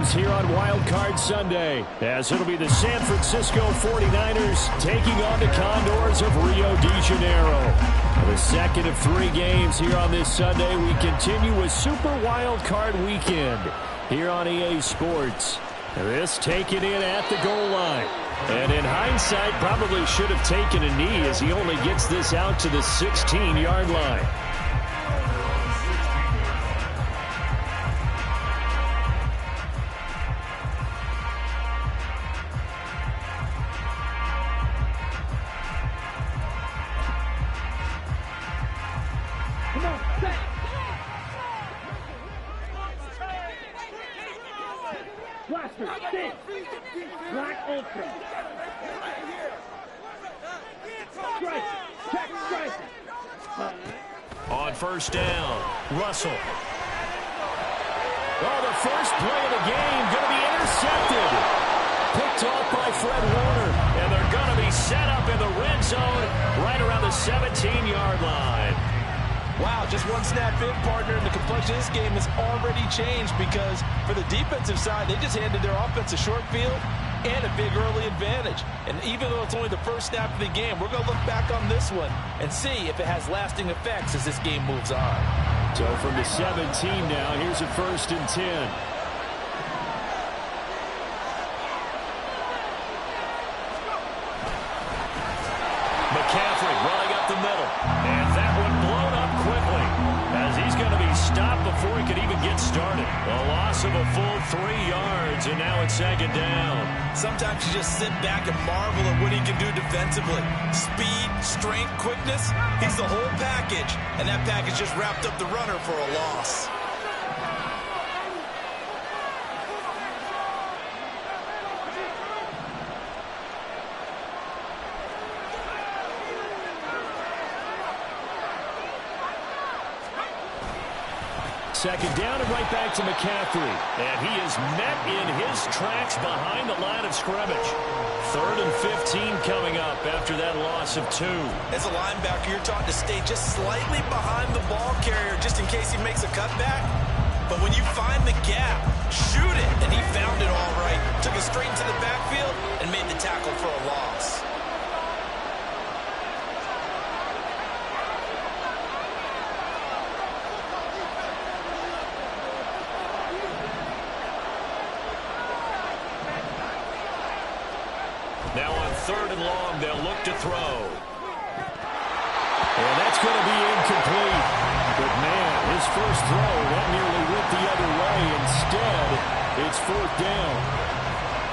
games here on Wild Card Sunday, as it'll be the San Francisco 49ers taking on the Condors of Rio de Janeiro. The second of 3 games here on this Sunday. We continue with Super Wild Card Weekend here on EA Sports. This taken in at the goal line. And in hindsight, probably should have taken a knee as he only gets this out to the 16-yard line. On first down, Russell. Oh, the first play of the game going to be intercepted. Picked off by Fred Warner. And they're going to be set up in the red zone right around the 17-yard line. Wow, just one snap in, partner, and the complexion of this game has already changed because for the defensive side, they just handed their offense a short field and a big early advantage. And even though it's only the first snap of the game, we're going to look back on this one and see if it has lasting effects as this game moves on. So from the 17 now, here's a 1st and 10. McCaffrey running up the middle. And that one blown up quickly as he's going to be stopped before he could even get started. A loss of a full 3 yards, and now it's 2nd down. Sometimes you just sit back and marvel at what he can do defensively. Speed, strength, quickness, he's the whole package. And that package just wrapped up the runner for a loss. Second down and right back to McCaffrey. And he is met in his tracks behind the line of scrimmage. 3rd and 15 coming up after that loss of 2. As a linebacker, you're taught to stay just slightly behind the ball carrier just in case he makes a cutback. But when you find the gap, shoot it. And he found it all right. Took it straight into the backfield and made the tackle for a loss. Now on 3rd and long, they'll look to throw. And that's going to be incomplete. But, man, his first throw, that nearly went the other way. Instead, it's 4th down.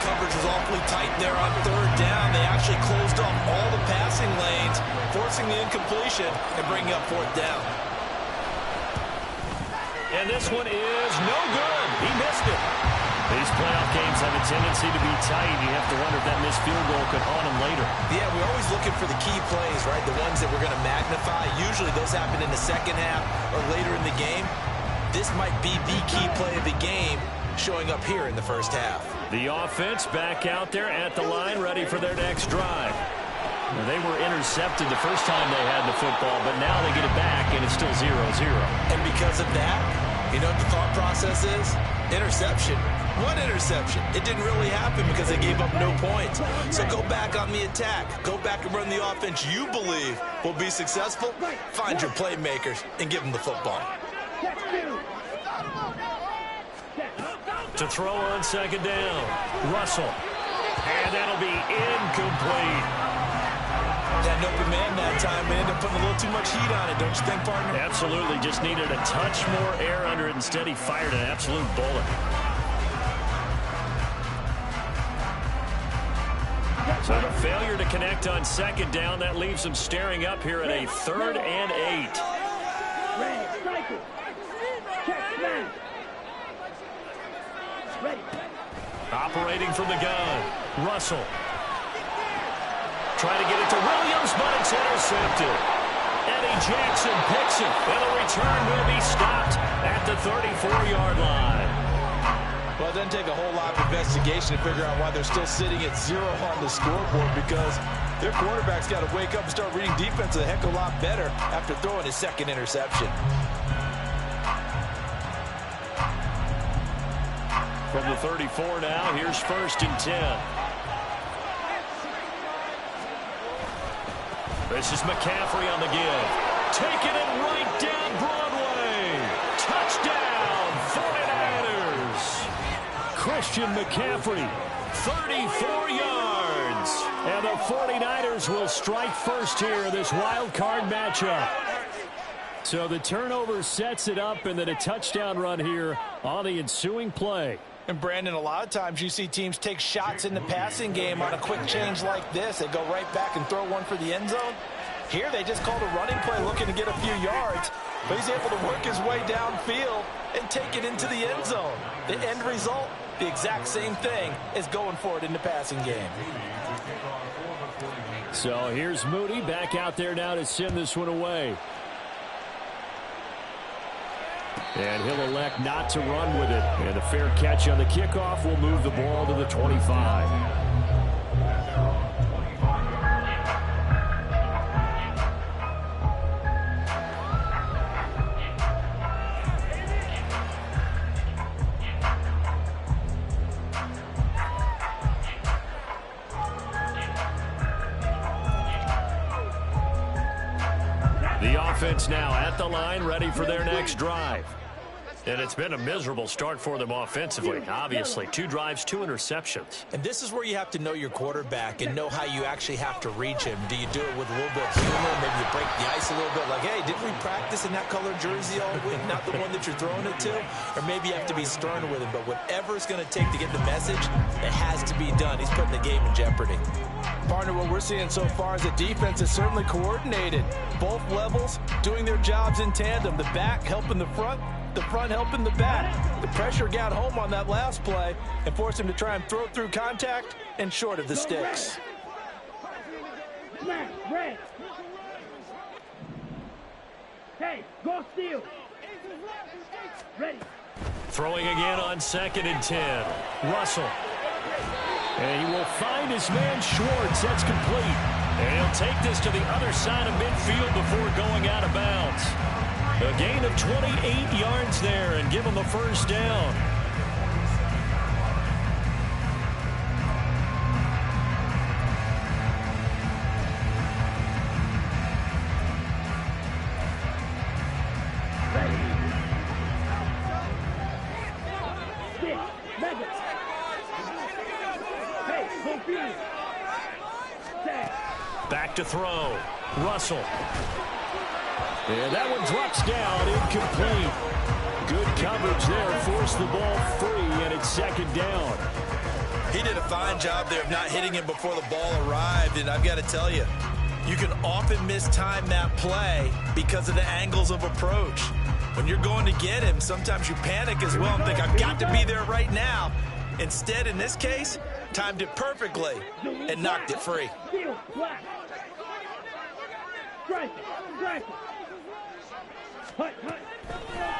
Coverage was awfully tight there on 3rd down. They actually closed off all the passing lanes, forcing the incompletion and bringing up 4th down. And this one is no good. He missed it. These playoff games have a tendency to be tight. You have to wonder if that missed field goal could haunt him later. Yeah, we're always looking for the key plays, right? The ones that we're going to magnify. Usually those happen in the second half or later in the game. This might be the key play of the game showing up here in the first half. The offense back out there at the line, ready for their next drive. They were intercepted the first time they had the football, but now they get it back, and it's still 0-0. And because of that, you know what the thought process is? Interception. What interception? It didn't really happen because they gave up no points. So go back on the attack. Go back and run the offense you believe will be successful. Find your playmakers and give them the football. To throw on 2nd down. Russell. And that'll be incomplete. Had an open man that time and ended up putting a little too much heat on it, don't you think, partner? Absolutely. Just needed a touch more air under it. Instead, he fired an absolute bullet. So the failure to connect on 2nd down, that leaves them staring up here at a 3rd and 8. Operating from the gun, Russell. Trying to get it to Williams, but it's intercepted. Eddie Jackson picks it, and the return will be stopped at the 34-yard line. Well, it doesn't take a whole lot of investigation to figure out why they're still sitting at 0 on the scoreboard, because their quarterback's got to wake up and start reading defense a heck of a lot better after throwing his 2nd interception. From the 34 now, here's 1st and 10. This is McCaffrey on the give. Taking it right down Broadway. Touchdown, 49ers. Christian McCaffrey, 34 yards. And the 49ers will strike first here in this wild card matchup. So the turnover sets it up, and then a touchdown run here on the ensuing play. And Brandon, a lot of times you see teams take shots in the passing game on a quick change like this. They go right back and throw one for the end zone. Here they just called a running play looking to get a few yards, but he's able to work his way downfield and take it into the end zone. The end result, the exact same thing as going for it in the passing game. So here's Moody back out there now to send this one away. And he'll elect not to run with it. And a fair catch on the kickoff will move the ball to the 25. The offense now at the line, ready for their next drive. And it's been a miserable start for them offensively. Obviously, 2 drives, 2 interceptions. And this is where you have to know your quarterback and know how you actually have to reach him. Do you do it with a little bit of humor? Maybe you break the ice a little bit like, hey, didn't we practice in that color jersey all week? Not the one that you're throwing it to? Or maybe you have to be stern with him. But whatever it's going to take to get the message, it has to be done. He's putting the game in jeopardy. Partner, what we're seeing so far is the defense is certainly coordinated. Both levels doing their jobs in tandem. The back helping the front helping the back. The pressure got home on that last play and forced him to try and throw through contact and short of the sticks. Hey, go steal. Ready. Throwing again on 2nd and 10. Russell. And he will find his man Schwartz. That's complete. And he'll take this to the other side of midfield before going out of bounds. A gain of 28 yards there and give him the first down. Back to throw. Russell. And that one drops down, incomplete. Good coverage there, forced the ball free, and it's 2nd down. He did a fine job there of not hitting him before the ball arrived, and I've got to tell you, you can often mistime that play because of the angles of approach. When you're going to get him, sometimes you panic as well and think, I've got to be there right now. Instead, in this case, timed it perfectly and knocked it free.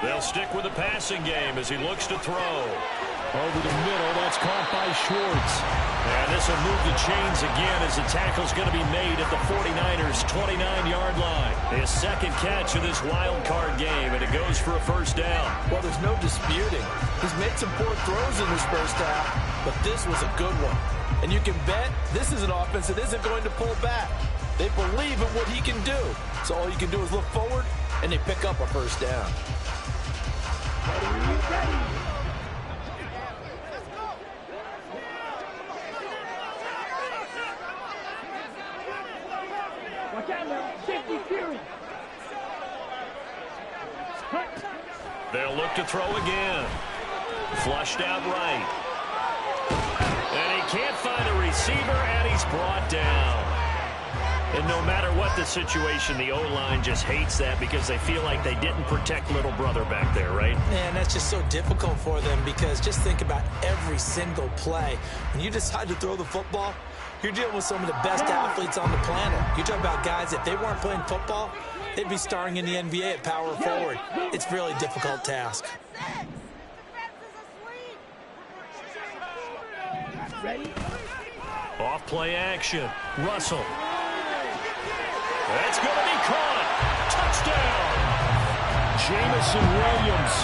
They'll stick with the passing game as he looks to throw. Over the middle, that's caught by Schwartz. And this will move the chains again as the tackle's going to be made at the 49ers' 29-yard line. His 2nd catch of this wild card game, and it goes for a first down. Well, there's no disputing. He's made some poor throws in this first half, but this was a good one. And you can bet this is an offense that isn't going to pull back. They believe in what he can do. So all you can do is look forward, and they pick up a first down. Ready. Watch out now. Safety Fury. They'll look to throw again. Flushed out right. And he can't find a receiver, and he's brought down. And no matter what the situation, the O-line just hates that because they feel like they didn't protect little brother back there, right? Man, that's just so difficult for them because just think about every single play. When you decide to throw the football, you're dealing with some of the best athletes on the planet. You talk about guys, if they weren't playing football, they'd be starring in the NBA at power forward. It's a really difficult task. Ready. Off play action. Russell. That's going to be caught. Touchdown. Jamison Williams,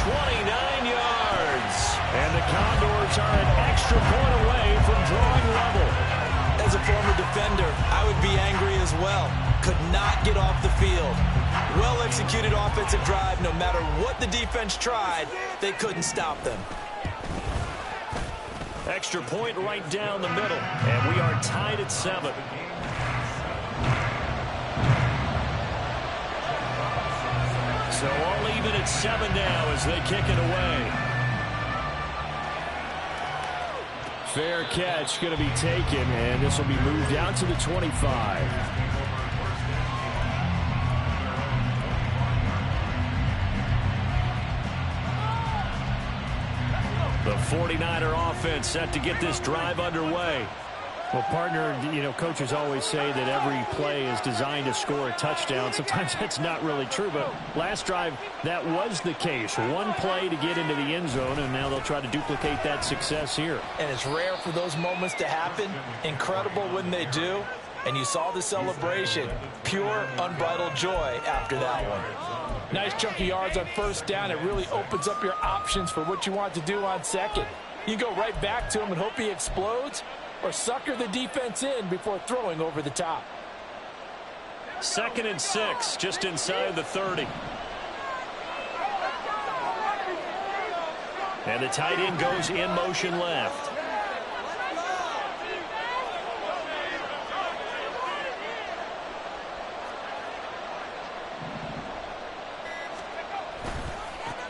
29 yards. And And the Condors are an extra point away from drawing level. As a former defender, I would be angry as well. Could not get off the field. Well-executed offensive drive. No matter what the defense tried, they couldn't stop them. Extra point right down the middle. And we are tied at 7. So all even at 7 now as they kick it away. Fair catch going to be taken, and this will be moved out to the 25. The 49er offense set to get this drive underway. Well, partner, you know, coaches always say that every play is designed to score a touchdown. Sometimes that's not really true, but last drive, that was the case. One play to get into the end zone, and now they'll try to duplicate that success here. And it's rare for those moments to happen. Incredible when they do. And you saw the celebration. Pure, unbridled joy after that one. Nice chunk of yards on first down. It really opens up your options for what you want to do on second. You go right back to him and hope he explodes, or sucker the defense in before throwing over the top. 2nd and 6, just inside the 30. And the tight end goes in motion left.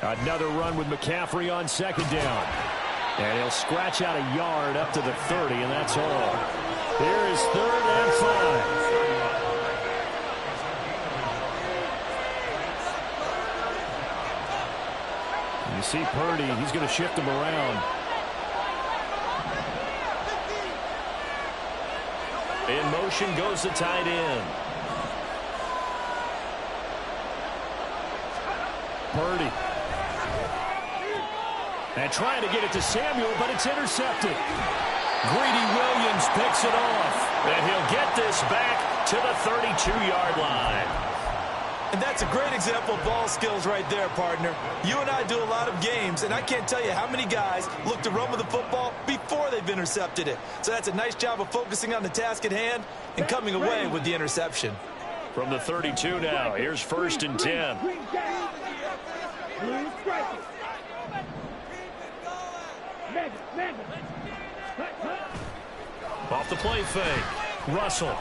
Another run with McCaffrey on 2nd down. And he'll scratch out a yard up to the 30, and that's all. Here is 3rd and 5. You see Purdy, he's going to shift him around. In motion goes the tight end. Purdy. And trying to get it to Samuel, but it's intercepted. Greedy Williams picks it off. And he'll get this back to the 32-yard line. And that's a great example of ball skills right there, partner. You and I do a lot of games, and I can't tell you how many guys look to run with the football before they've intercepted it. So that's a nice job of focusing on the task at hand and coming away with the interception. From the 32 now, here's 1st and 10. Off the play fake. Russell.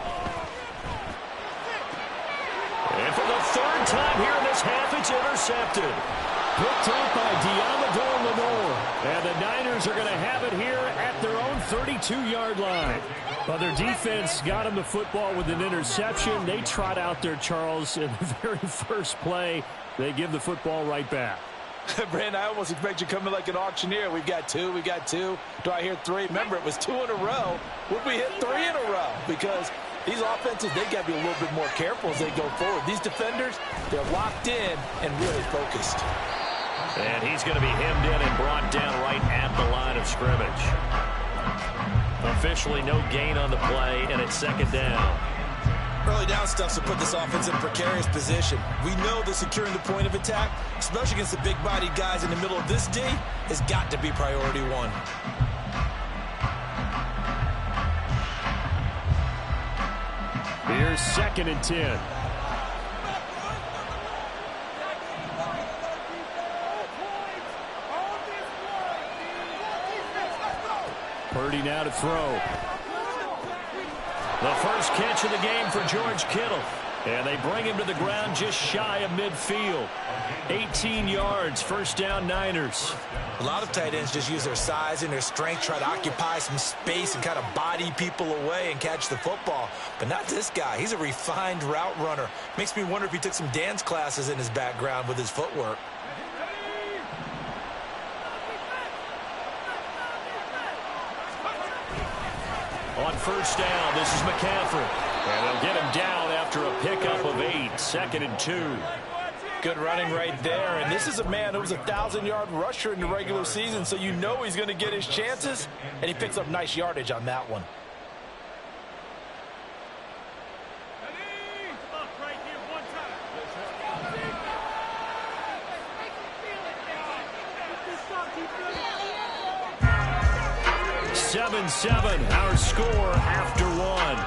And for the 3rd time here in this half, it's intercepted. Picked up by Dawgbalz Lenore. And the Niners are going to have it here at their own 32-yard line. But their defense got them the football with an interception. They trot out there, Charles, in the very first play. They give the football right back. Brandon, I almost expect you coming like an auctioneer. We've got 2, we got 2. Do I hear 3? Remember, it was 2 in a row. Would we hit 3 in a row? Because these offenses, they got to be a little bit more careful as they go forward. These defenders, they're locked in and really focused. And he's going to be hemmed in and brought down right at the line of scrimmage. Officially no gain on the play, and it's 2nd down. Early down stuff to put this offense in a precarious position. We know that securing the point of attack, especially against the big-bodied guys in the middle of this D, has got to be priority 1. Here's 2nd and 10. Purdy now to throw. The first catch of the game for George Kittle. And they bring him to the ground just shy of midfield. 18 yards, 1st down Niners. A lot of tight ends just use their size and their strength, try to occupy some space and kind of body people away and catch the football. But not this guy. He's a refined route runner. Makes me wonder if he took some dance classes in his background with his footwork. On 1st down, this is McCaffrey. And they'll get him down after a pickup of 8. 2nd and 2. Good running right there. And this is a man who was a 1,000-yard rusher in the regular season, so you know he's going to get his chances. And he picks up nice yardage on that one. 7-7, our score after one.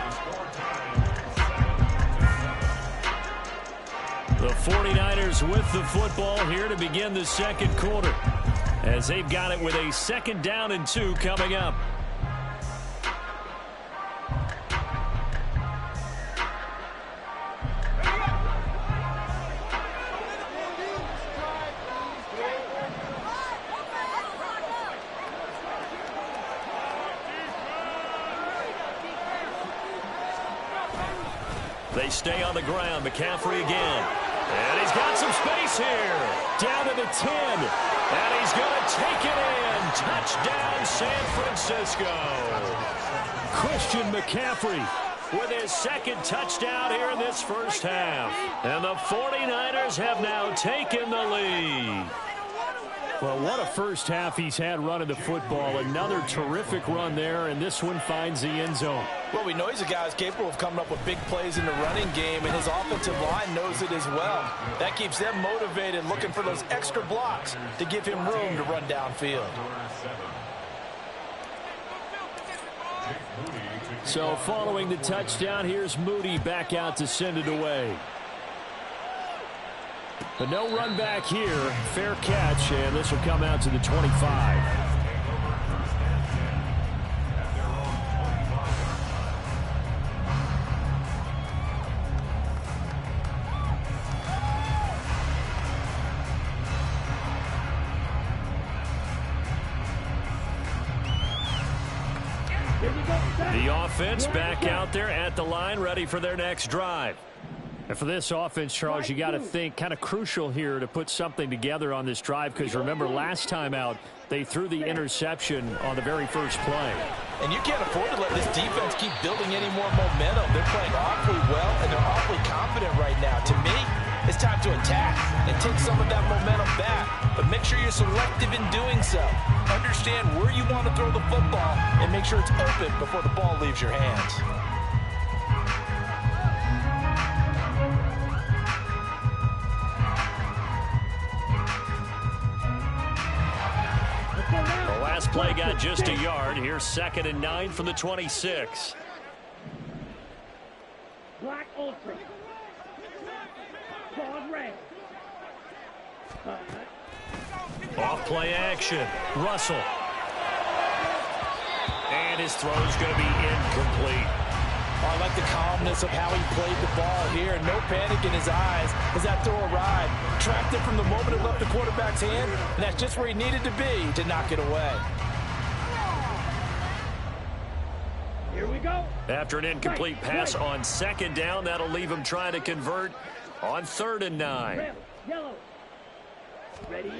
The 49ers with the football here to begin the second quarter, as they've got it with a 2nd down and 2 coming up. They stay on the ground. McCaffrey again. And he's got some space here. Down to the 10. And he's going to take it in. Touchdown, San Francisco. Christian McCaffrey with his 2nd touchdown here in this first half. And the 49ers have now taken the lead. Well, what a first half he's had running the football. Another terrific run there, and this one finds the end zone. Well, we know he's a guy who's capable of coming up with big plays in the running game, and his offensive line knows it as well. That keeps them motivated, looking for those extra blocks to give him room to run downfield. So following the touchdown, here's Moody back out to send it away. But no run back here. Fair catch, and this will come out to the 25. The offense back out there at the line, ready for their next drive. And for this offense, Charles, you got to think kind of crucial here to put something together on this drive, because remember last time out they threw the interception on the very first play. And you can't afford to let this defense keep building any more momentum. They're playing awfully well, and they're awfully confident right now. To me, it's time to attack and take some of that momentum back. But make sure you're selective in doing so. Understand where you want to throw the football and make sure it's open before the ball leaves your hands. The last play got just a yard. Here's 2nd and 9 from the 26. Black ultra. Claude red. Off play action. Russell. And his throw's going to be incomplete. Oh, I like the calmness of how he played the ball here. No panic in his eyes as that throw arrived. Tracked it from the moment it left the quarterback's hand, and that's just where he needed to be to knock it away. Here we go. After an incomplete pass on 2nd down, that'll leave him trying to convert on 3rd and 9. Red, yellow. Ready.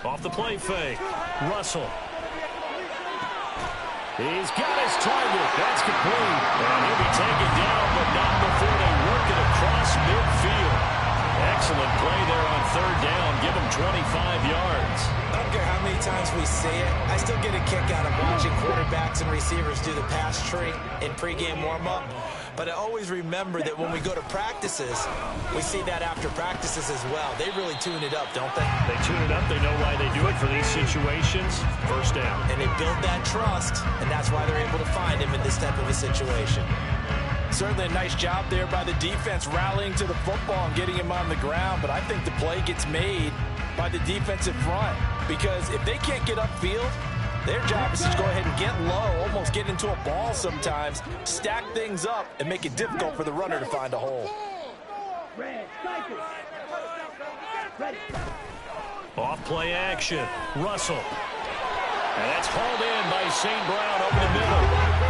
Off the play fake. Russell. He's got his target. That's complete. And he'll be taken down, but not before they work it across midfield. Excellent play there on 3rd down. Give him 25 yards. I don't care how many times we say it, I still get a kick out of watching quarterbacks and receivers do the pass tree in pregame warm-up. But I always remember that when we go to practices, we see that after practices as well. They really tune it up, don't they? They tune it up. They know why they do it for these situations. 1st down. And they build that trust, and that's why they're able to find him in this type of a situation. Certainly a nice job there by the defense, rallying to the football and getting him on the ground. But I think the play gets made by the defensive front, because if they can't get upfield, their job is to go ahead and get low, almost get into a ball sometimes, stack things up, and make it difficult for the runner to find a hole. Red, cycle. Ready. Off play action. Russell. And that's hauled in by St. Brown over the middle.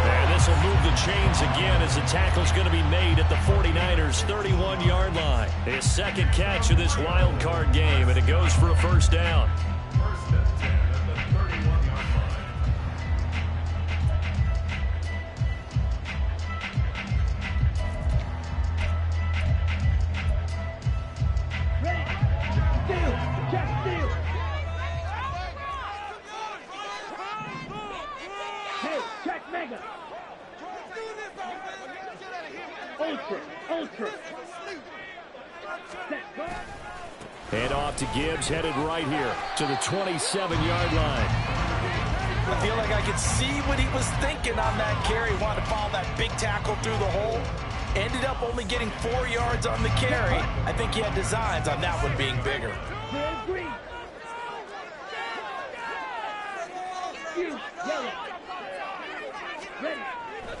And this will move the chains again as the tackle's going to be made at the 49ers' 31-yard line. His 2nd catch of this wild card game, and it goes for a 1st down. Ultra. And off to Gibbs, headed right here to the 27-yard line. I feel like I could see what he was thinking on that carry. Wanted to follow that big tackle through the hole. Ended up only getting 4 yards on the carry. I think he had designs on that one being bigger. Green. You, yellow. Ready.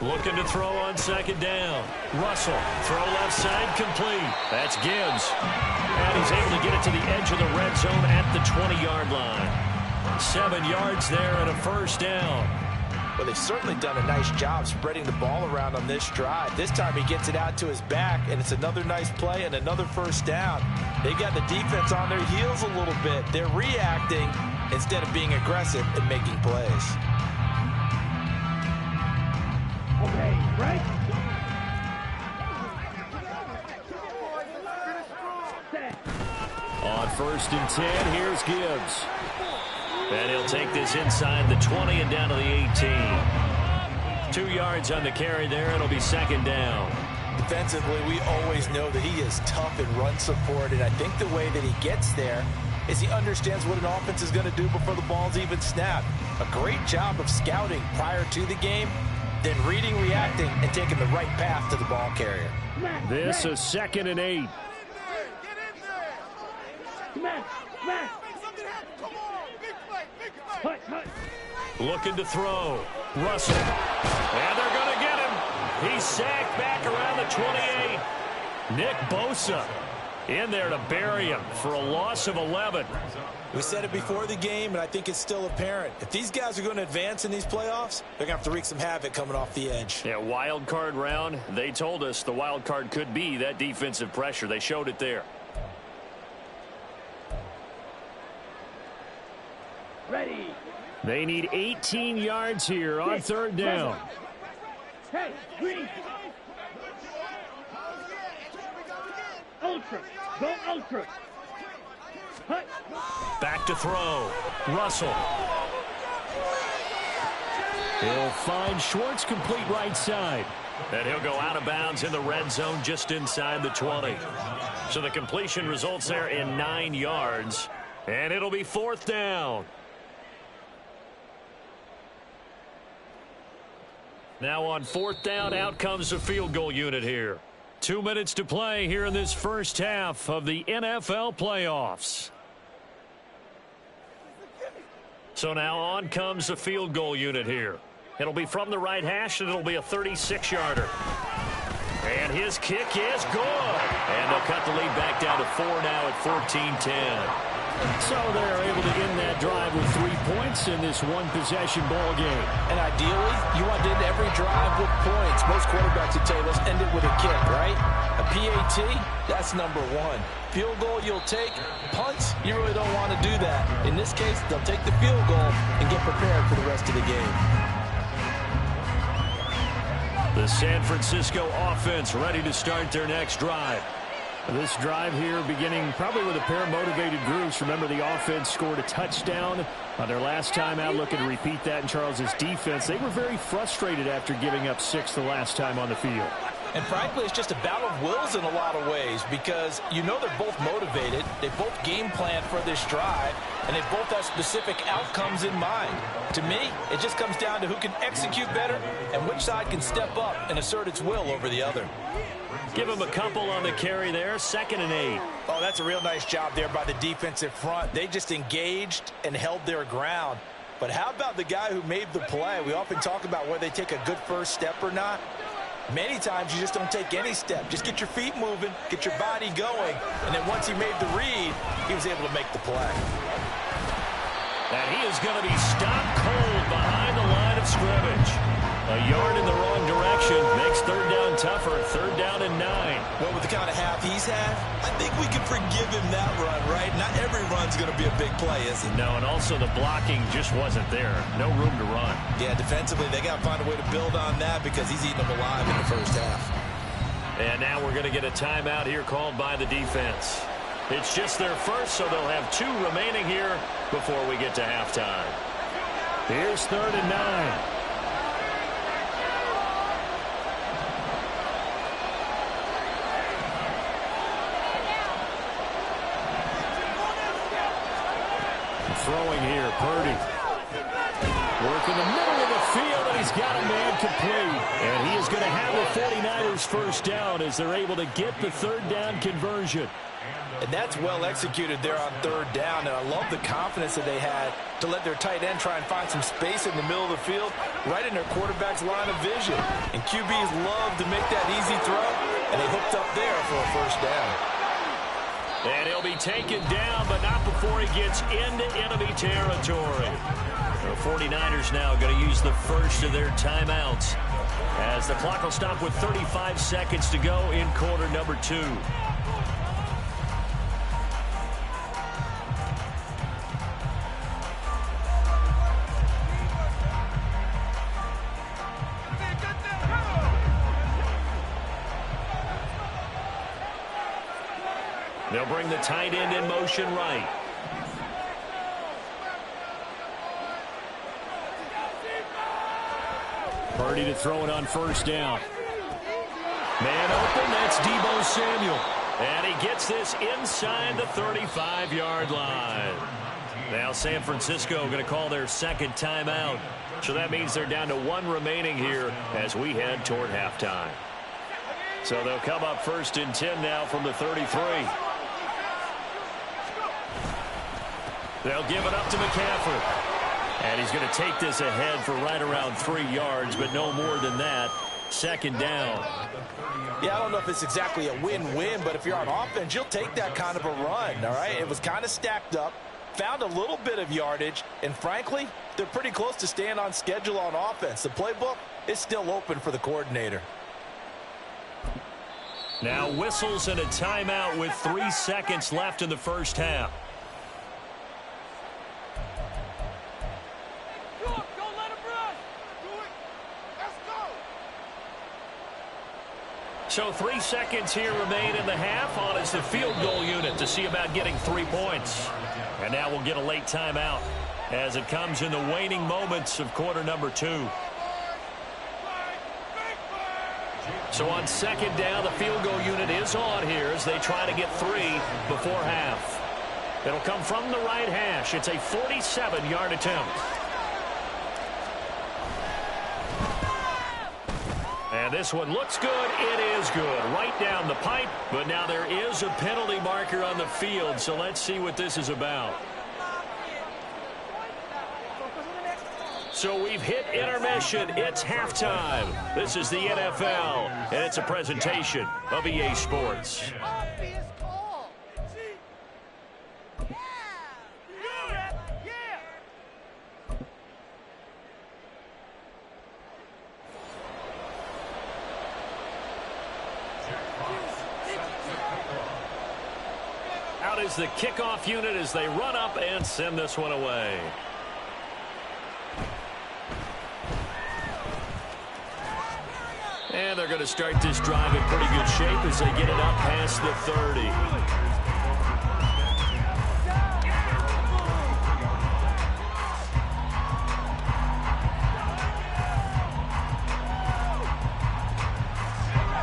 Looking to throw on second down. Russell, throw left side, complete. That's Gibbs. And he's able to get it to the edge of the red zone at the 20-yard line. 7 yards there and a first down. Well, they've certainly done a nice job spreading the ball around on this drive. This time he gets it out to his back, and it's another nice play and another first down. They got the defense on their heels a little bit. They're reacting instead of being aggressive and making plays. Okay, right? Set. On 1st and 10, here's Gibbs. And he'll take this inside the 20 and down to the 18. 2 yards on the carry there. It'll be second down. Defensively, we always know that he is tough in run support, and I think the way that he gets there is he understands what an offense is going to do before the ball's even snapped. A great job of scouting prior to the game, then reading, reacting, and taking the right path to the ball carrier. This is 2nd and 8. Smash, smash. Hut, hut. Looking to throw. Russell. And they're going to get him. He's sacked back around the 28. Nick Bosa in there to bury him for a loss of 11. We said it before the game, and I think it's still apparent. If these guys are going to advance in these playoffs, they're going to have to wreak some havoc coming off the edge. Yeah, wild card round. They told us the wild card could be that defensive pressure. They showed it there. Ready. They need 18 yards here on 3rd down. Hey, green. Ultra. Go ultra. Hut. Back to throw. Russell. He'll find Schwartz complete right side. And he'll go out of bounds in the red zone just inside the 20. So the completion results there in 9 yards. And it'll be 4th down. Now on 4th down, out comes the field goal unit here. 2 minutes to play here in this first half of the NFL playoffs. So now on comes the field goal unit here. It'll be from the right hash, and it'll be a 36-yarder. And his kick is good. And they'll cut the lead back down to 4 now at 14-10. So they're able to end that drive with 3 points in this one-possession ball game. And ideally, you want to end every drive with points. Most quarterbacks would tell you, let's end it with a kick, right? A PAT, that's number 1. Field goal you'll take. Punts, you really don't want to do that. In this case, they'll take the field goal and get prepared for the rest of the game. The San Francisco offense ready to start their next drive. This drive here beginning probably with a pair of motivated groups. Remember, the offense scored a touchdown on their last time out. Looking to repeat that in Charles's defense. They were very frustrated after giving up 6 the last time on the field. And frankly, it's just a battle of wills in a lot of ways because you know they're both motivated. They both game plan for this drive, and they both have specific outcomes in mind. To me, it just comes down to who can execute better and which side can step up and assert its will over the other. Give him a couple on the carry there. 2nd and 8. Oh, that's a real nice job there by the defensive front. They just engaged and held their ground. But how about the guy who made the play? We often talk about whether they take a good first step or not. Many times you just don't take any step. Just get your feet moving, get your body going, and then once he made the read, he was able to make the play. And he is going to be stopped cold behind the line of scrimmage. A yard in the wrong direction makes 3rd down tougher. 3rd down and 9. Well, with the kind of half he's had, I think we can forgive him that run, right? Not every run's going to be a big play, is it? No, and also the blocking just wasn't there. No room to run. Yeah, defensively, they got to find a way to build on that because he's eating them alive in the first half. And now we're going to get a timeout here called by the defense. It's just their first, so they'll have 2 remaining here before we get to halftime. Here's 3rd and 9. Throwing here, Purdy. in the middle of the field, and he's got a man complete. And he is going to have the 49ers first down as they're able to get the third down conversion. And that's well executed there on third down. And I love the confidence that they had to let their tight end try and find some space in the middle of the field, right in their quarterback's line of vision. And QBs love to make that easy throw, and they hooked up there for a first down. And he'll be taken down, but not before he gets into enemy territory. The 49ers now going to use the first of their timeouts as the clock will stop with 35 seconds to go in quarter number 2. They'll bring the tight end in motion right. Purdy to throw it on first down. Man open, that's Deebo Samuel. And he gets this inside the 35-yard line. Now San Francisco going to call their second timeout. So that means they're down to 1 remaining here as we head toward halftime. So they'll come up first and 10 now from the 33. They'll give it up to McCaffrey. And he's going to take this ahead for right around 3 yards, but no more than that. Second down. Yeah, I don't know if it's exactly a win-win, but if you're on offense, you'll take that kind of a run, all right? It was kind of stacked up, found a little bit of yardage, and frankly, they're pretty close to staying on schedule on offense. The playbook is still open for the coordinator. Now whistles and a timeout with 3 seconds left in the first half. So 3 seconds here remain in the half on as the field goal unit to see about getting 3 points. And now we'll get a late timeout as it comes in the waning moments of quarter number 2. So on second down, the field goal unit is on here as they try to get 3 before half. It'll come from the right hash. It's a 47-yard attempt. And this one looks good. It is good. Right down the pipe. But now there is a penalty marker on the field. So let's see what this is about. So we've hit intermission. It's halftime. This is the NFL. And it's a presentation of EA Sports. Out is the kickoff unit as they run up and send this one away. And they're going to start this drive in pretty good shape as they get it up past the 30.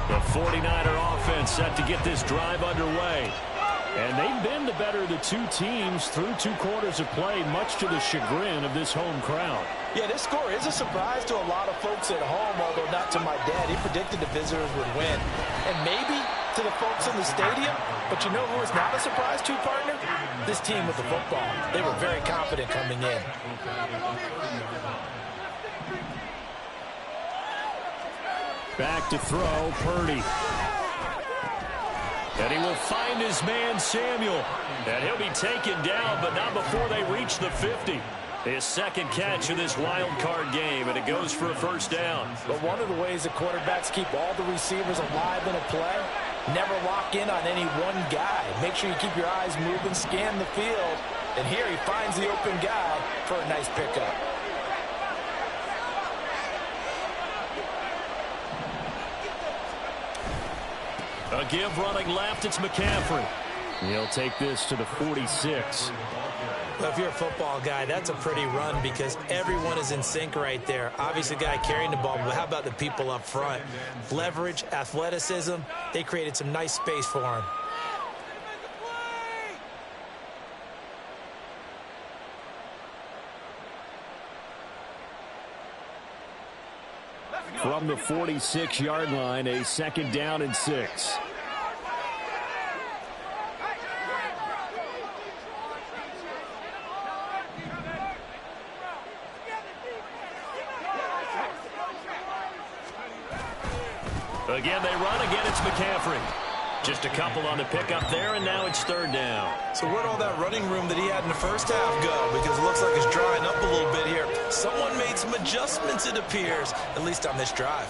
The 49er offense set to get this drive underway. And they've been the better of the 2 teams through 2 quarters of play, much to the chagrin of this home crowd. Yeah, this score is a surprise to a lot of folks at home, although not to my dad. He predicted the visitors would win. And maybe to the folks in the stadium, but you know who is not a surprise to, partner? This team with the football. They were very confident coming in. Back to throw, Purdy. And he will find his man, Samuel. And he'll be taken down, but not before they reach the 50. His second catch of this wild card game, and it goes for a first down. But one of the ways that quarterbacks keep all the receivers alive in a play, never lock in on any one guy. Make sure you keep your eyes moving, scan the field. And here he finds the open guy for a nice pickup. A give running left, it's McCaffrey. He'll take this to the 46. Well, if you're a football guy, that's a pretty run because everyone is in sync right there. Obviously, the guy carrying the ball, but how about the people up front? Leverage, athleticism, they created some nice space for him. From the 46-yard line, a 2nd down and 6. Again, they run. Again, it's McCaffrey. Just a couple on the pickup there, and now it's 3rd down. So where'd all that running room that he had in the first half go? Because it looks like it's drying up a little bit here. Someone made some adjustments, it appears, at least on this drive.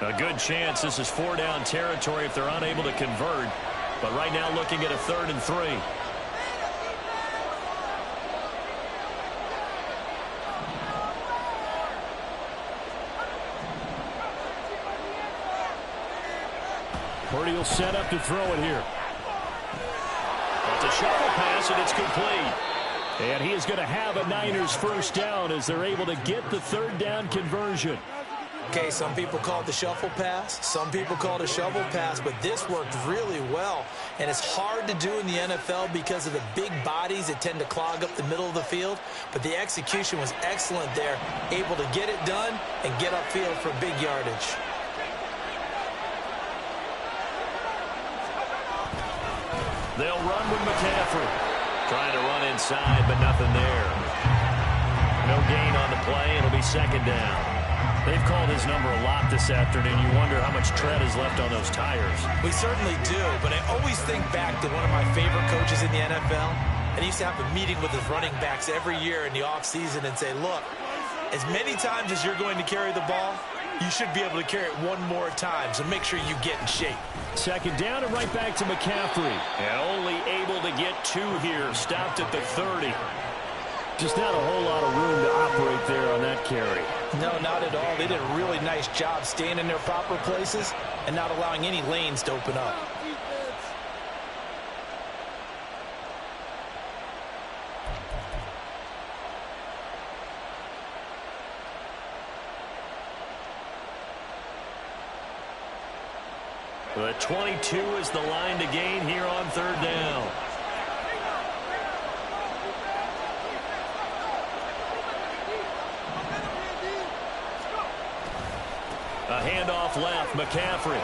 A good chance this is 4-down territory if they're unable to convert. But right now looking at a 3rd and 3. Purdy will set up to throw it here. It's a shuffle pass, and it's complete. And he is going to have a Niners 1st down as they're able to get the 3rd down conversion. Okay, some people call it the shuffle pass. Some people call it a shovel pass, but this worked really well. And it's hard to do in the NFL because of the big bodies that tend to clog up the middle of the field. But the execution was excellent there, able to get it done and get upfield for big yardage. They'll run with McCaffrey. Trying to run inside, but nothing there. No gain on the play. It'll be 2nd down. They've called his number a lot this afternoon. You wonder how much tread is left on those tires. We certainly do, but I always think back to one of my favorite coaches in the NFL. And he used to have a meeting with his running backs every year in the offseason and say, look, as many times as you're going to carry the ball, you should be able to carry it one more time, so make sure you get in shape. 2nd down and right back to McCaffrey. And only able to get 2 here. Stopped at the 30. Just not a whole lot of room to operate there on that carry. No, not at all. They did a really nice job staying in their proper places and not allowing any lanes to open up. The 22 is the line to gain here on 3rd down. A handoff left, McCaffrey.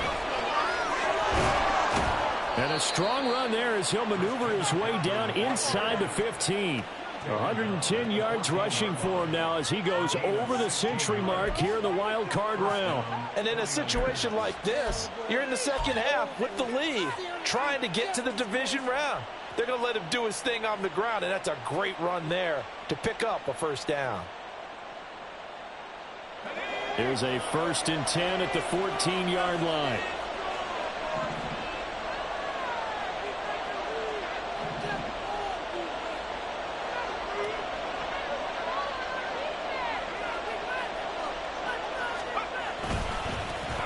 And a strong run there as he'll maneuver his way down inside the 15. 110 yards rushing for him now as he goes over the century mark here in the wild card round. And in a situation like this, you're in the 2nd half with the lead, trying to get to the division round. They're going to let him do his thing on the ground, and that's a great run there to pick up a 1st down. Here's a 1st and 10 at the 14-yard line.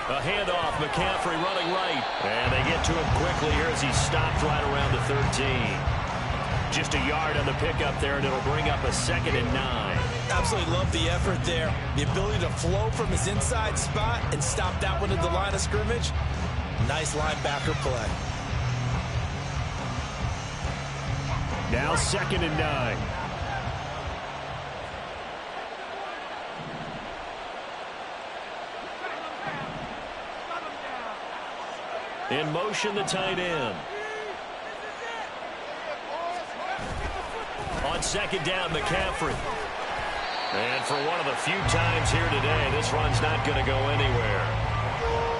A handoff, McCaffrey running right. And they get to him quickly here as he stopped right around the 13. Just a yard on the pickup there, and it'll bring up a 2nd and 9. Absolutely love the effort there. The ability to flow from his inside spot and stop that one at the line of scrimmage. Nice linebacker play. Now 2nd and 9. In motion, the tight end. On 2nd down, McCaffrey. And for one of the few times here today, this run's not going to go anywhere.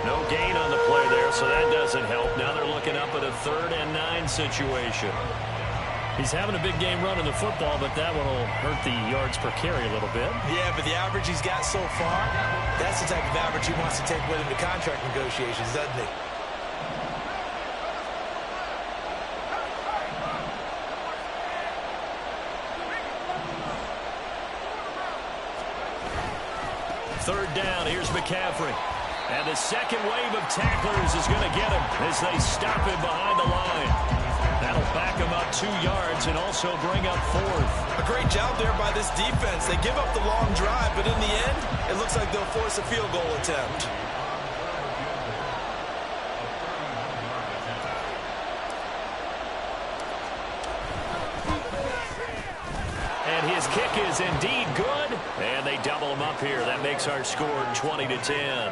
No gain on the play there, so that doesn't help. Now they're looking up at a 3rd and 9 situation. He's having a big game running the football, but that one will hurt the yards per carry a little bit. Yeah, but the average he's got so far, that's the type of average he wants to take with him to contract negotiations, doesn't he? Third down, here's McCaffrey. And the second wave of tacklers is going to get him as they stop him behind the line. That'll back them up 2 yards and also bring up 4th. A great job there by this defense. They give up the long drive, but in the end, it looks like they'll force a field goal attempt. And his kick is indeed good, and they double him up here. That makes our score 20-10.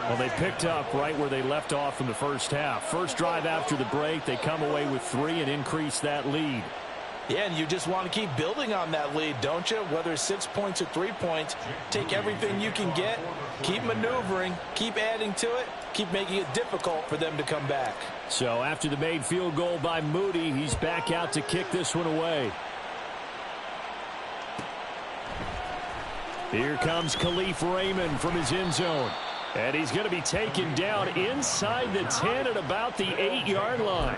Well, they picked up right where they left off in the first half. First drive after the break, they come away with 3 and increase that lead. Yeah, and you just want to keep building on that lead, don't you? Whether it's 6 points or 3 points, take everything you can get, keep maneuvering, keep adding to it, keep making it difficult for them to come back. So after the made field goal by Moody, he's back out to kick this one away. Here comes Khalif Raymond from his end zone. And he's going to be taken down inside the 10 at about the 8-yard line.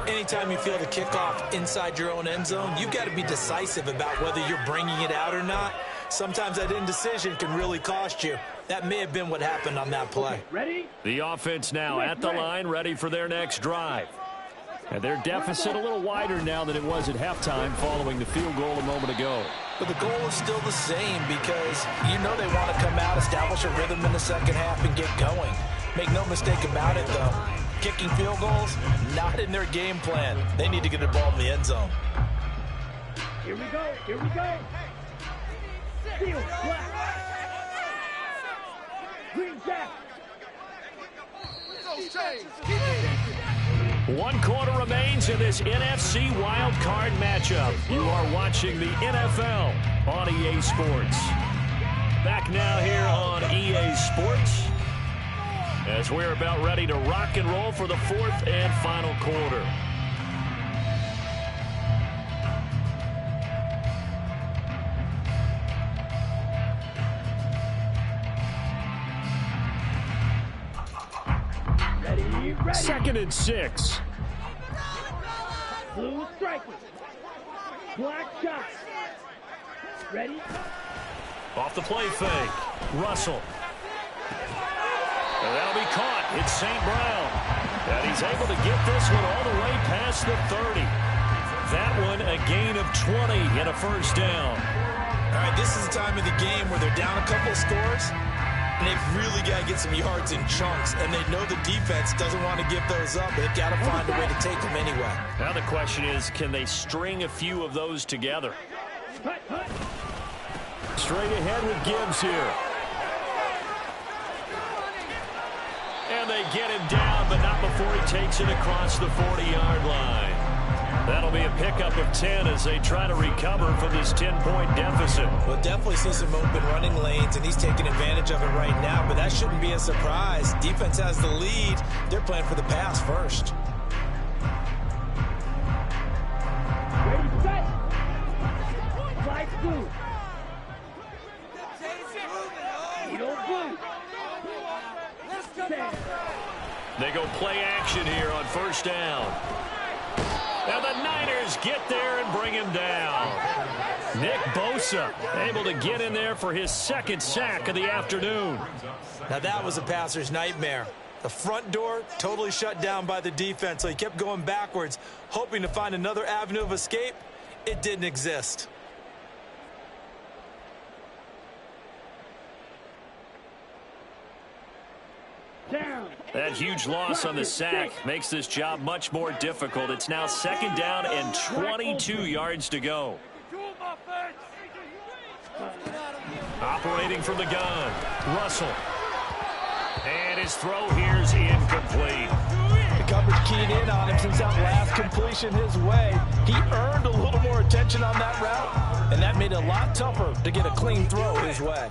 Anytime you feel the kickoff inside your own end zone, you've got to be decisive about whether you're bringing it out or not. Sometimes that indecision can really cost you. That may have been what happened on that play. Ready? The offense now at the line, ready for their next drive. And their deficit a little wider now than it was at halftime following the field goal a moment ago. But the goal is still the same because you know they want to come out, establish a rhythm in the second half, and get going. Make no mistake about it, though. Kicking field goals, not in their game plan. They need to get the ball in the end zone. Here we go. Here we go. Steel, black. Green jack. 1 quarter remains in this NFC wild card matchup. You are watching the NFL on EA Sports. Back now here on EA Sports as we're about ready to rock and roll for the 4th and final quarter. Ready. 2nd and 6. Blue striker. Black shot. Ready? Off the play fake. Russell. And that'll be caught. It's St. Brown. And he's able to get this one all the way past the 30. That one a gain of 20 and a first down. All right, this is the time of the game where they're down a couple of scores, and they've really got to get some yards in chunks, and they know the defense doesn't want to give those up. They've got to find a way to take them anyway. Now the question is, can they string a few of those together? Straight ahead with Gibbs here. And they get him down, but not before he takes it across the 40-yard line. That'll be a pickup of 10 as they try to recover from this 10-point deficit. We'll definitely see some open running lanes, and he's taking advantage of it right now, but that shouldn't be a surprise. Defense has the lead. They're playing for the pass first. Ready, set. Fly blue. Needle blue. Set. They go play action here on first down. And the Niners get there and bring him down. Nick Bosa able to get in there for his 2nd sack of the afternoon. Now that was a passer's nightmare. The front door totally shut down by the defense, so he kept going backwards, hoping to find another avenue of escape. It didn't exist. Down. That huge loss on the sack makes this job much more difficult. It's now 2nd down and 22 yards to go. Operating from the gun, Russell. And his throw here's incomplete. The coverage keyed in on him since that last completion his way. He earned a little more attention on that route, and that made it a lot tougher to get a clean throw his way.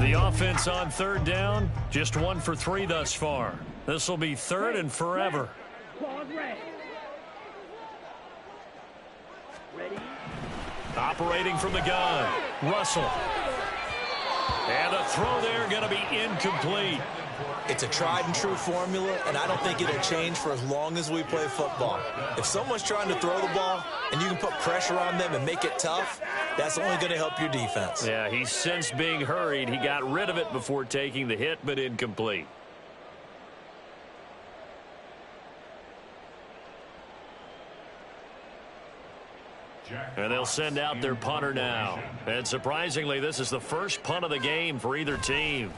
The offense on 3rd down, just 1 for 3 thus far. This will be 3rd and forever. Ready. Operating from the gun, Russell. And the throw there going to be incomplete. It's a tried and true formula, and I don't think it'll change for as long as we play football. If someone's trying to throw the ball and you can put pressure on them and make it tough, That's only going to help your defense. Yeah, he sensed being hurried. He got rid of it before taking the hit, but incomplete. And they'll send out their punter now. And surprisingly, this is the first punt of the game for either team.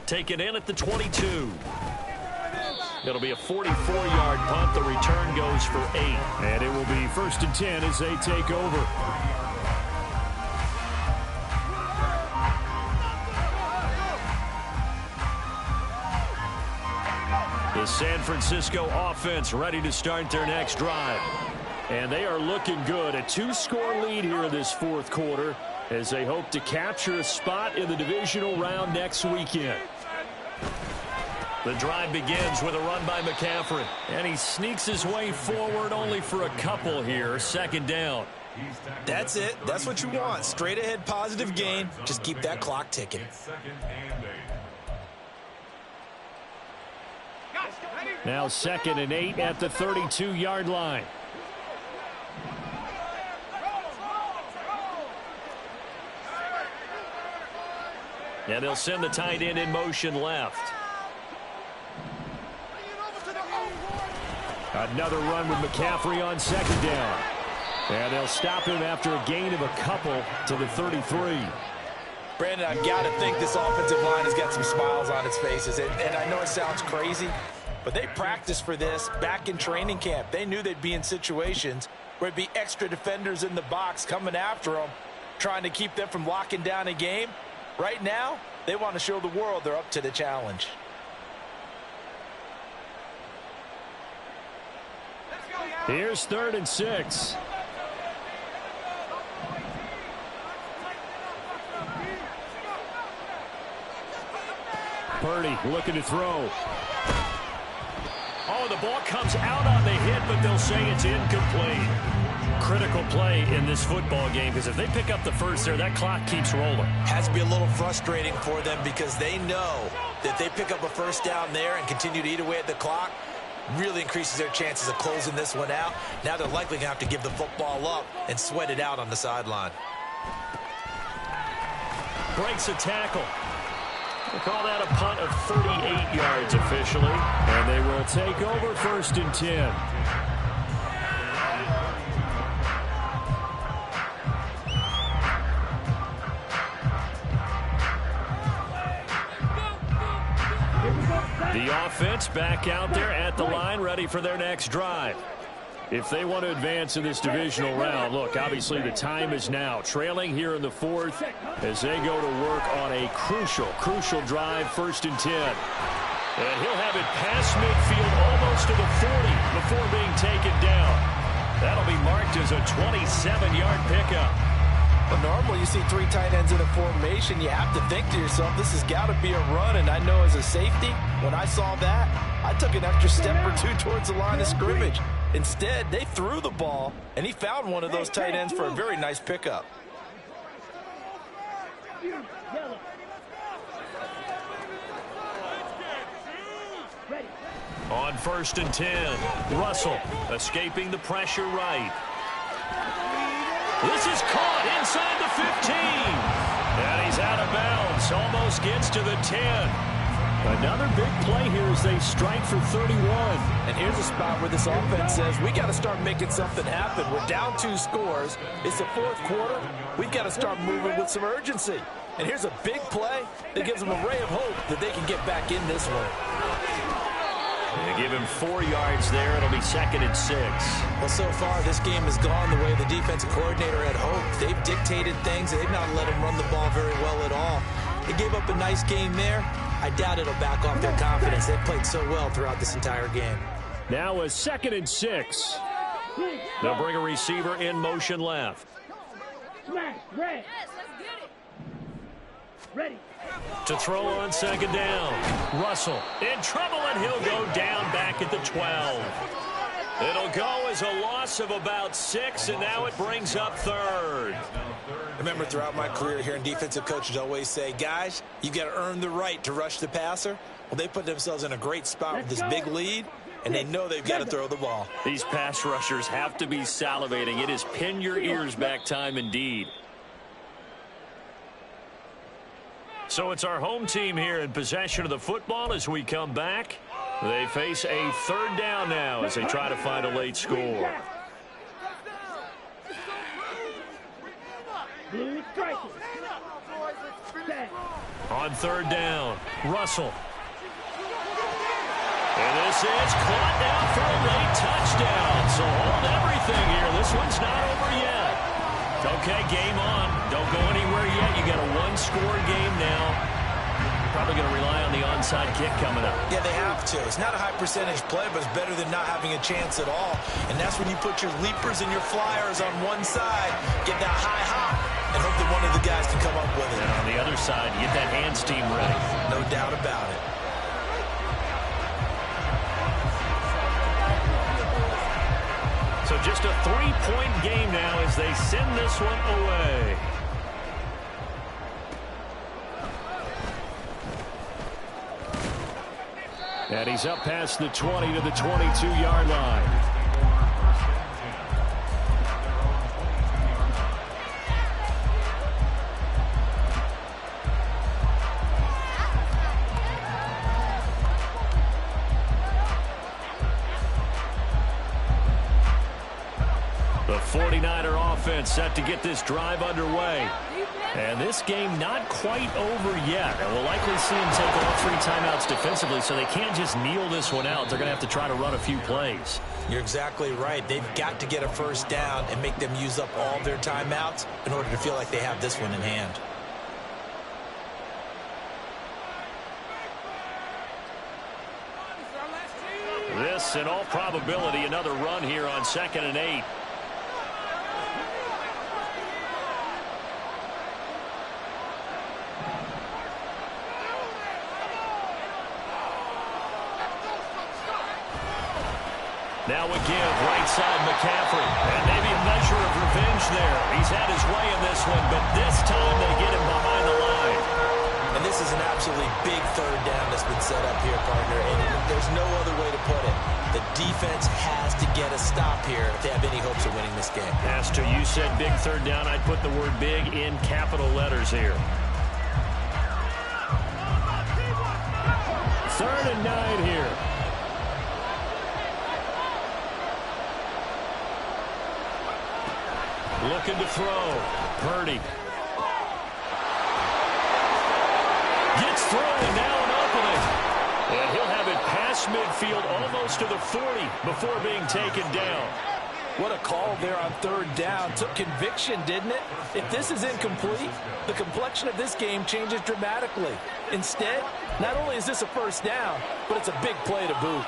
Taken in at the 22. It'll be a 44-yard punt. The return goes for 8. And it will be 1st and 10 as they take over. The San Francisco offense ready to start their next drive. And they are looking good. A 2-score lead here in this 4th quarter as they hope to capture a spot in the divisional round next weekend. The drive begins with a run by McCaffrey. And he sneaks his way forward only for a couple here. 2nd down. That's it. That's what you want. Straight ahead positive gain. Just keep that clock ticking. Now 2nd and 8 at the 32-yard line. And they'll send the tight end in motion left. Another run with McCaffrey on 2nd down. And they'll stop him after a gain of a couple to the 33. Brandon, I've got to think this offensive line has got some smiles on its faces. And I know it sounds crazy, but they practiced for this back in training camp. They knew they'd be in situations where it'd be extra defenders in the box coming after them, trying to keep them from locking down a game. Right now, they want to show the world they're up to the challenge. Here's 3rd and 6. Purdy looking to throw. Oh, the ball comes out on the hit, but they'll say it's incomplete. Critical play in this football game, because if they pick up the first there, that clock keeps rolling. Has to be a little frustrating for them because they know that they pick up a first down there and continue to eat away at the clock, really increases their chances of closing this one out. Now they're likely going to have to give the football up and sweat it out on the sideline. Breaks a tackle. We'll call that a punt of 38 yards officially. And they will take over 1st and 10. The offense back out there at the line, ready for their next drive. If they want to advance in this divisional round, look, obviously the time is now. Trailing here in the 4th as they go to work on a crucial drive, 1st and 10. And he'll have it past midfield almost to the 40 before being taken down. That'll be marked as a 27-yard pickup. But normally you see 3 tight ends in a formation, you have to think to yourself, this has got to be a run. And I know as a safety, when I saw that, I took an extra step or 2 towards the line of scrimmage. Instead, they threw the ball, and he found one of those tight ends for a very nice pickup. On 1st and 10, Russell escaping the pressure right. This is caught inside the 15. And he's out of bounds. Almost gets to the 10. Another big play here as they strike for 31. And here's a spot where this offense says, we got to start making something happen. We're down 2 scores. It's the 4th quarter. We've got to start moving with some urgency. And here's a big play that gives them a ray of hope that they can get back in this one. They give him 4 yards there. It'll be 2nd and 6. Well, so far, this game has gone the way the defensive coordinator had hoped. They've dictated things. They've not let him run the ball very well at all. They gave up a nice game there. I doubt it'll back off their confidence. They've played so well throughout this entire game. Now a 2nd and 6. They'll bring a receiver in motion left. Smash, red. Yes, let's get it. Ready. To throw on 2nd down. Russell in trouble, and he'll go down back at the 12. It'll go as a loss of about 6, and now it brings up 3rd. Remember, throughout my career here in defensive coaches always say, guys, you got to earn the right to rush the passer. Well, they put themselves in a great spot with this big lead, and they know they've got to throw the ball. These pass rushers have to be salivating. It is pin your ears back time indeed. So it's our home team here in possession of the football as we come back. They face a third down now as they try to find a late score. On third down, Russell. And this is caught down for a late touchdown. So hold everything here. This one's not over yet. Okay, game on. Don't go anywhere yet. You got a one-score game now. Probably going to rely on the onside kick coming up. Yeah, they have to. It's not a high percentage play, but it's better than not having a chance at all. And that's when you put your leapers and your flyers on one side, get that high hop, and hope that one of the guys can come up with it. And on the other side, you get that hands team ready. No doubt about it. So just a 3-point game now as they send this one away. And he's up past the 20 to the 22-yard line. The 49er offense set to get this drive underway. And this game not quite over yet. And we'll likely see them take all 3 timeouts defensively, so they can't just kneel this one out. They're going to have to try to run a few plays. You're exactly right. They've got to get a first down and make them use up all their timeouts in order to feel like they have this one in hand. This, in all probability, another run here on 2nd and 8. Now a give, right side McCaffrey. And maybe a measure of revenge there. He's had his way in this one, but this time they get him behind the line. And this is an absolutely big third down that's been set up here, partner. And there's no other way to put it. The defense has to get a stop here if they have any hopes of winning this game. Pastor, you said big third down. I'd put the word big in capital letters here. 3rd and 9 here. Looking to throw. Purdy. Gets through and now an opening. And he'll have it past midfield almost to the 40 before being taken down. What a call there on 3rd down. Took conviction, didn't it? If this is incomplete, the complexion of this game changes dramatically. Instead, not only is this a first down, but it's a big play to boot.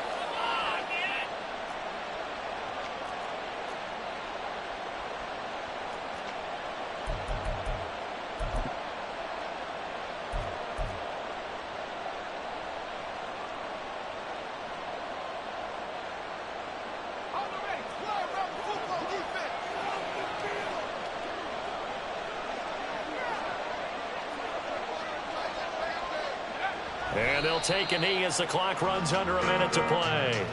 And they'll take a knee as the clock runs under a minute to play.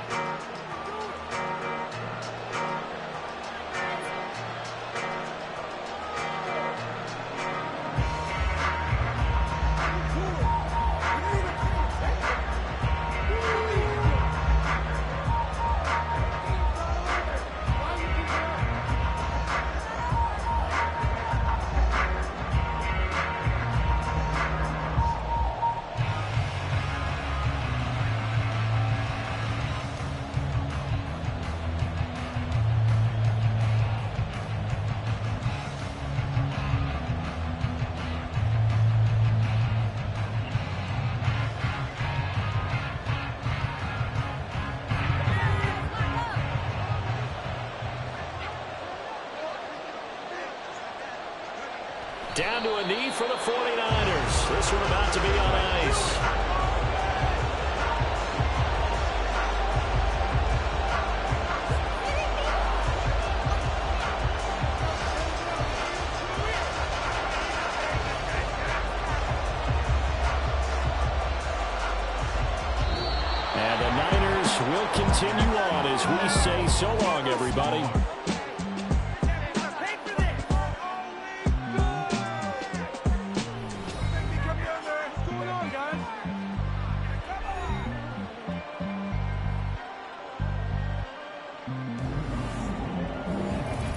Down to a knee for the 49ers. This one about to be on ice. And the Niners will continue as we say so long, everybody.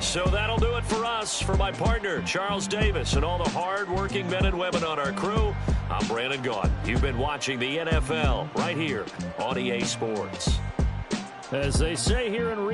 So that'll do it for us. For my partner, Charles Davis, and all the hard-working men and women on our crew, I'm Brandon Gaudin. You've been watching the NFL right here on EA Sports. As they say here in